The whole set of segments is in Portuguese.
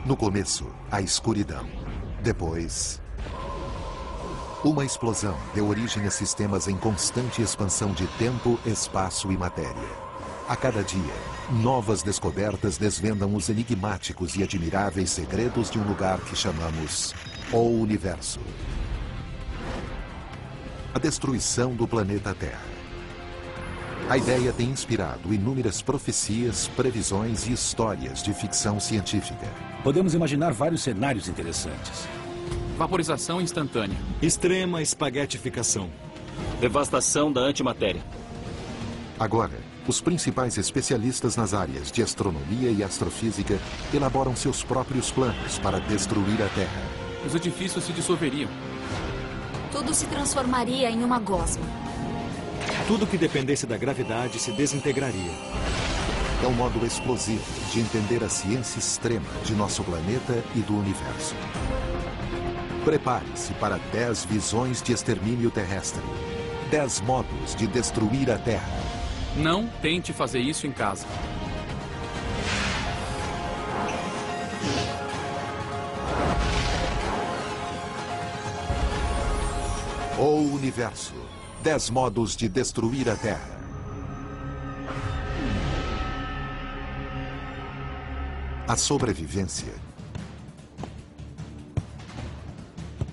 No começo, a escuridão. Depois, uma explosão deu origem a sistemas em constante expansão de tempo, espaço e matéria. A cada dia, novas descobertas desvendam os enigmáticos e admiráveis segredos de um lugar que chamamos o Universo. A destruição do planeta Terra. A ideia tem inspirado inúmeras profecias, previsões e histórias de ficção científica. Podemos imaginar vários cenários interessantes. Vaporização instantânea. Extrema espaguetificação. Devastação da antimatéria. Agora, os principais especialistas nas áreas de astronomia e astrofísica elaboram seus próprios planos para destruir a Terra. Os edifícios se dissolveriam. Tudo se transformaria em uma gosma. Tudo que dependesse da gravidade se desintegraria. É um modo explosivo de entender a ciência extrema de nosso planeta e do universo. Prepare-se para 10 visões de extermínio terrestre. 10 modos de destruir a Terra. Não tente fazer isso em casa. O Universo. 10 modos de destruir a Terra. A sobrevivência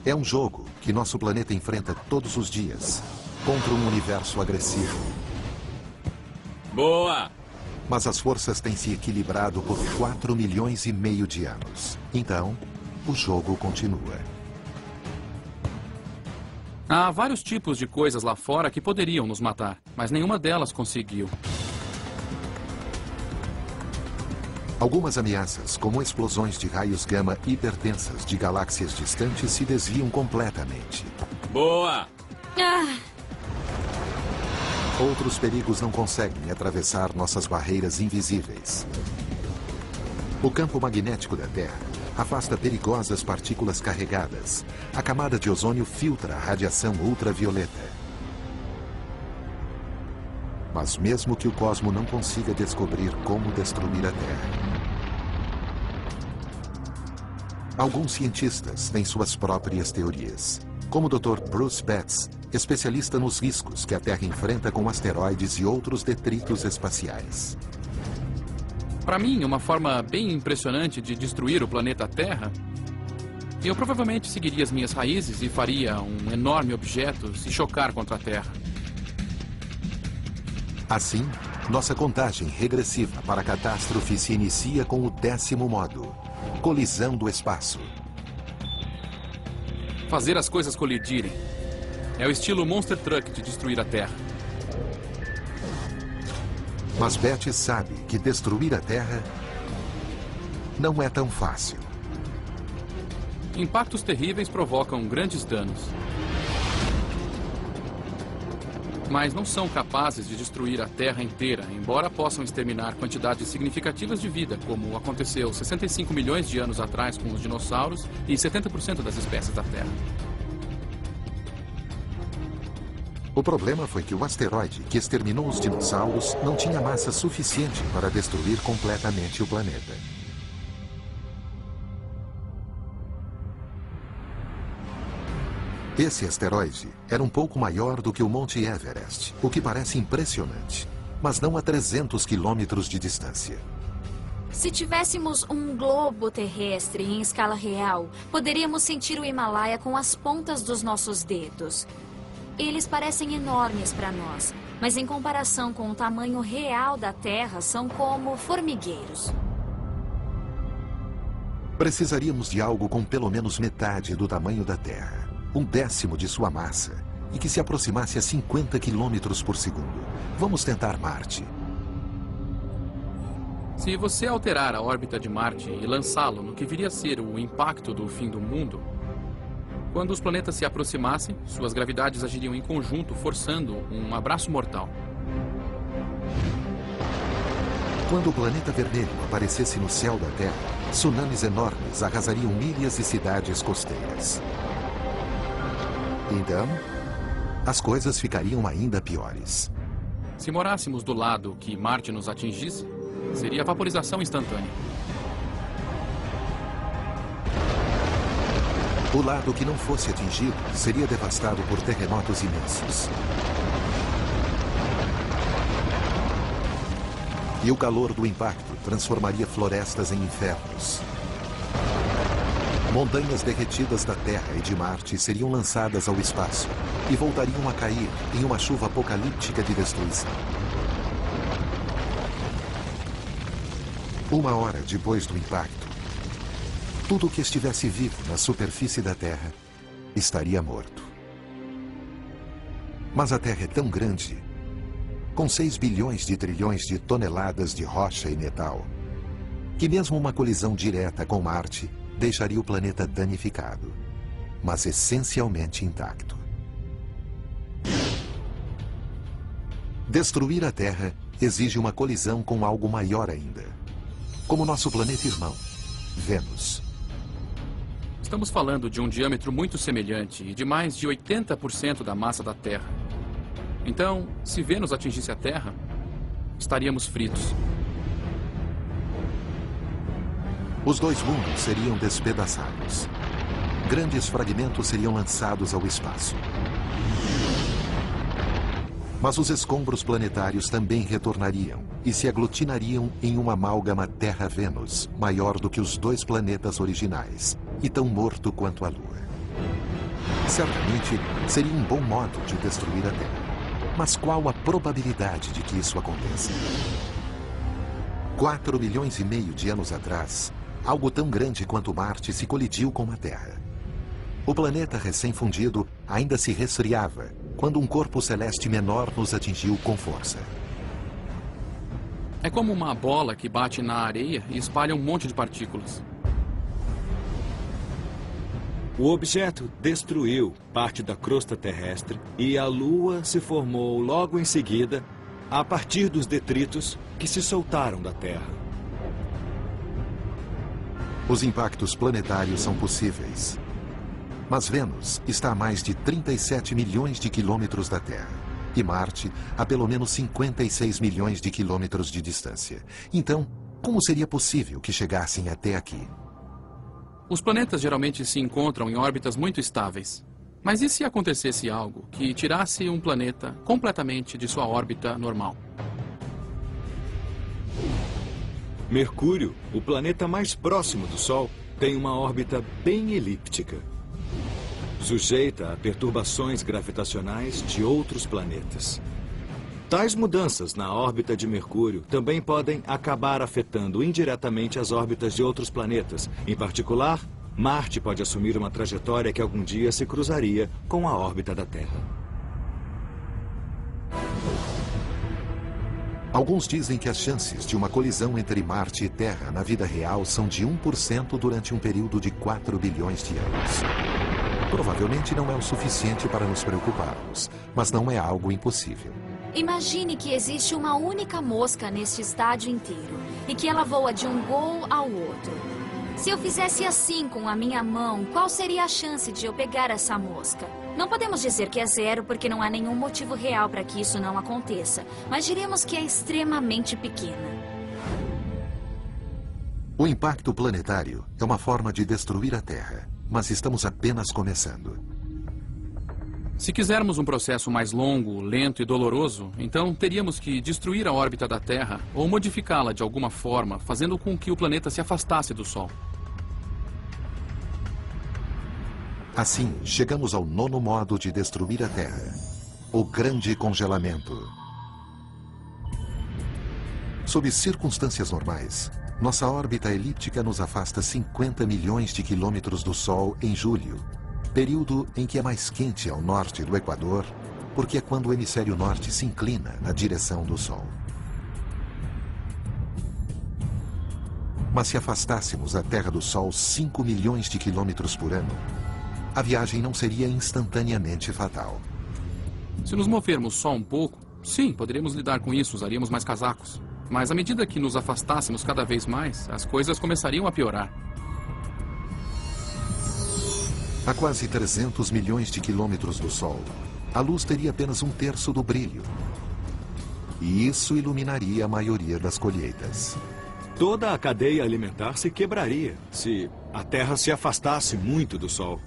é um jogo que nosso planeta enfrenta todos os dias contra um universo agressivo. Boa! Mas as forças têm se equilibrado por 4,5 milhões de anos. Então, o jogo continua. Há vários tipos de coisas lá fora que poderiam nos matar, mas nenhuma delas conseguiu. Algumas ameaças, como explosões de raios gama hipertensas de galáxias distantes, se desviam completamente. Boa! Outros perigos não conseguem atravessar nossas barreiras invisíveis. O campo magnético da Terra afasta perigosas partículas carregadas. A camada de ozônio filtra a radiação ultravioleta. Mas mesmo que o cosmo não consiga descobrir como destruir a Terra, alguns cientistas têm suas próprias teorias, como o Dr. Bruce Betts, especialista nos riscos que a Terra enfrenta com asteroides e outros detritos espaciais. Para mim, uma forma bem impressionante de destruir o planeta Terra, eu provavelmente seguiria as minhas raízes e faria um enorme objeto se chocar contra a Terra. Assim, nossa contagem regressiva para a catástrofe se inicia com o 10º modo: colisão do espaço. Fazer as coisas colidirem. É o estilo Monster Truck de destruir a Terra. Mas Betty sabe que destruir a Terra não é tão fácil. Impactos terríveis provocam grandes danos. Mas não são capazes de destruir a Terra inteira, embora possam exterminar quantidades significativas de vida, como aconteceu 65 milhões de anos atrás com os dinossauros e 70% das espécies da Terra. O problema foi que o asteroide que exterminou os dinossauros não tinha massa suficiente para destruir completamente o planeta. Esse asteroide era um pouco maior do que o Monte Everest, o que parece impressionante, mas não a 300 quilômetros de distância. Se tivéssemos um globo terrestre em escala real, poderíamos sentir o Himalaia com as pontas dos nossos dedos. Eles parecem enormes para nós, mas em comparação com o tamanho real da Terra, são como formigueiros. Precisaríamos de algo com pelo menos metade do tamanho da Terra, 1/10 de sua massa, e que se aproximasse a 50 quilômetros por segundo. Vamos tentar Marte. Se você alterar a órbita de Marte e lançá-lo no que viria a ser o impacto do fim do mundo, quando os planetas se aproximassem, suas gravidades agiriam em conjunto, forçando um abraço mortal. Quando o planeta vermelho aparecesse no céu da Terra, tsunamis enormes arrasariam ilhas e cidades costeiras. Então, as coisas ficariam ainda piores. Se morássemos do lado que Marte nos atingisse, seria vaporização instantânea. O lado que não fosse atingido seria devastado por terremotos imensos. E o calor do impacto transformaria florestas em infernos. Montanhas derretidas da Terra e de Marte seriam lançadas ao espaço e voltariam a cair em uma chuva apocalíptica de destruição. Uma hora depois do impacto, tudo que estivesse vivo na superfície da Terra estaria morto. Mas a Terra é tão grande, com 6 bilhões de trilhões de toneladas de rocha e metal, que mesmo uma colisão direta com Marte deixaria o planeta danificado, mas essencialmente intacto. Destruir a Terra exige uma colisão com algo maior ainda, como nosso planeta irmão, Vênus. Estamos falando de um diâmetro muito semelhante e de mais de 80% da massa da Terra. Então, se Vênus atingisse a Terra, estaríamos fritos. Os dois mundos seriam despedaçados. Grandes fragmentos seriam lançados ao espaço. Mas os escombros planetários também retornariam e se aglutinariam em uma amálgama Terra-Vênus, maior do que os 2 planetas originais e tão morto quanto a Lua. Certamente seria um bom modo de destruir a Terra. Mas qual a probabilidade de que isso aconteça? 4,5 bilhões de anos atrás, algo tão grande quanto Marte se colidiu com a Terra. O planeta recém-fundido ainda se resfriava quando um corpo celeste menor nos atingiu com força. É como uma bola que bate na areia e espalha um monte de partículas. O objeto destruiu parte da crosta terrestre e a Lua se formou logo em seguida a partir dos detritos que se soltaram da Terra. Os impactos planetários são possíveis. Mas Vênus está a mais de 37 milhões de quilômetros da Terra. E Marte a pelo menos 56 milhões de quilômetros de distância. Então, como seria possível que chegassem até aqui? Os planetas geralmente se encontram em órbitas muito estáveis. Mas e se acontecesse algo que tirasse um planeta completamente de sua órbita normal? Mercúrio, o planeta mais próximo do Sol, tem uma órbita bem elíptica, sujeita a perturbações gravitacionais de outros planetas. Tais mudanças na órbita de Mercúrio também podem acabar afetando indiretamente as órbitas de outros planetas. Em particular, Marte pode assumir uma trajetória que algum dia se cruzaria com a órbita da Terra. Alguns dizem que as chances de uma colisão entre Marte e Terra na vida real são de 1% durante um período de 4 bilhões de anos. Provavelmente não é o suficiente para nos preocuparmos, mas não é algo impossível. Imagine que existe uma única mosca neste estádio inteiro e que ela voa de um gol ao outro. Se eu fizesse assim com a minha mão, qual seria a chance de eu pegar essa mosca? Não podemos dizer que é 0 porque não há nenhum motivo real para que isso não aconteça, mas diremos que é extremamente pequena. O impacto planetário é uma forma de destruir a Terra, mas estamos apenas começando. Se quisermos um processo mais longo, lento e doloroso, então teríamos que destruir a órbita da Terra ou modificá-la de alguma forma, fazendo com que o planeta se afastasse do Sol. Assim, chegamos ao 9º modo de destruir a Terra: o grande congelamento. Sob circunstâncias normais, nossa órbita elíptica nos afasta 50 milhões de quilômetros do Sol em julho, período em que é mais quente ao norte do Equador, porque é quando o hemisfério norte se inclina na direção do Sol. Mas se afastássemos a Terra do Sol 5 milhões de quilômetros por ano, a viagem não seria instantaneamente fatal. Se nos movermos só um pouco, sim, poderíamos lidar com isso, usaríamos mais casacos. Mas à medida que nos afastássemos cada vez mais, as coisas começariam a piorar. A quase 300 milhões de quilômetros do Sol, a luz teria apenas 1/3 do brilho. E isso iluminaria a maioria das colheitas. Toda a cadeia alimentar se quebraria se a Terra se afastasse muito do Sol.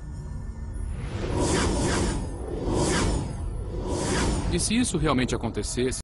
E se isso realmente acontecesse,